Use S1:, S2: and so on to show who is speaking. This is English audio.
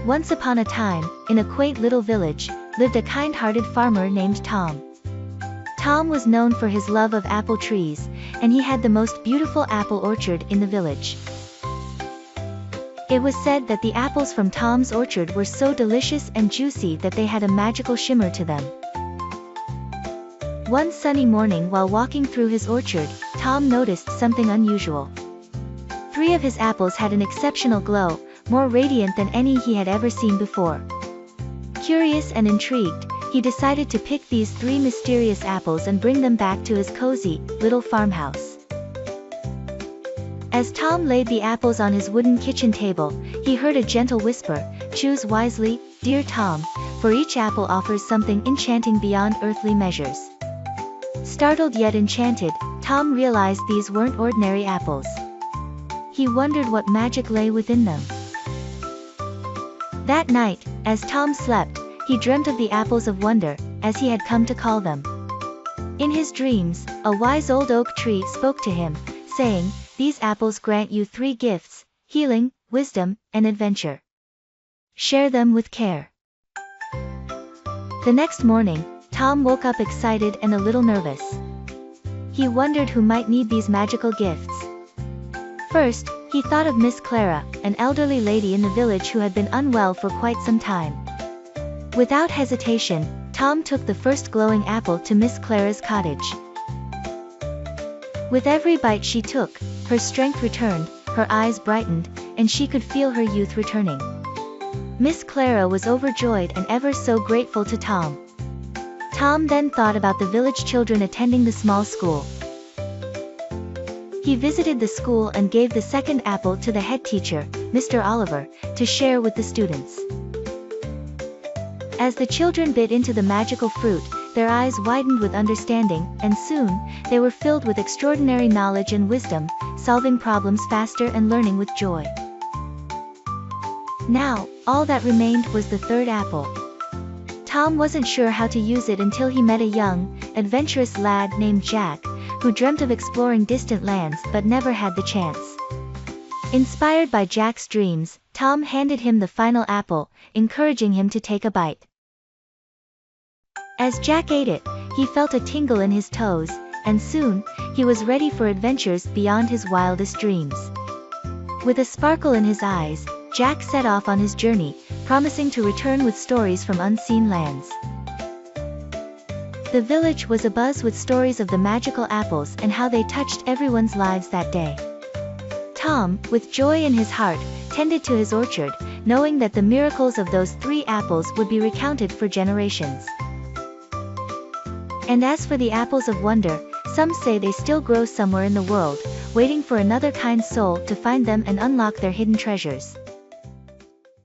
S1: Once upon a time, in a quaint little village, lived a kind-hearted farmer named Tom. Tom was known for his love of apple trees, and he had the most beautiful apple orchard in the village. It was said that the apples from Tom's orchard were so delicious and juicy that they had a magical shimmer to them. One sunny morning while walking through his orchard, Tom noticed something unusual. 3 of his apples had an exceptional glow, more radiant than any he had ever seen before. Curious and intrigued, he decided to pick these 3 mysterious apples and bring them back to his cozy, little farmhouse. As Tom laid the apples on his wooden kitchen table, he heard a gentle whisper, "Choose wisely, dear Tom, for each apple offers something enchanting beyond earthly measures." Startled yet enchanted, Tom realized these weren't ordinary apples. He wondered what magic lay within them. That night, as Tom slept, he dreamt of the apples of wonder, as he had come to call them. In his dreams, a wise old oak tree spoke to him, saying, "These apples grant you 3 gifts: healing, wisdom, and adventure. Share them with care." The next morning, Tom woke up excited and a little nervous. He wondered who might need these magical gifts. First, he thought of Miss Clara, an elderly lady in the village who had been unwell for quite some time. Without hesitation, Tom took the first glowing apple to Miss Clara's cottage. With every bite she took, her strength returned, her eyes brightened, and she could feel her youth returning. Miss Clara was overjoyed and ever so grateful to Tom. Tom then thought about the village children attending the small school. He visited the school and gave the second apple to the head teacher, Mr. Oliver, to share with the students. As the children bit into the magical fruit, their eyes widened with understanding, and soon, they were filled with extraordinary knowledge and wisdom, solving problems faster and learning with joy. Now, all that remained was the third apple. Tom wasn't sure how to use it until he met a young, adventurous lad named Jack, who dreamt of exploring distant lands but never had the chance. Inspired by Jack's dreams, Tom handed him the final apple, encouraging him to take a bite. As Jack ate it, he felt a tingle in his toes, and soon, he was ready for adventures beyond his wildest dreams. With a sparkle in his eyes, Jack set off on his journey, promising to return with stories from unseen lands. The village was abuzz with stories of the magical apples and how they touched everyone's lives that day. Tom, with joy in his heart, tended to his orchard, knowing that the miracles of those 3 apples would be recounted for generations. And as for the apples of wonder, some say they still grow somewhere in the world, waiting for another kind soul to find them and unlock their hidden treasures.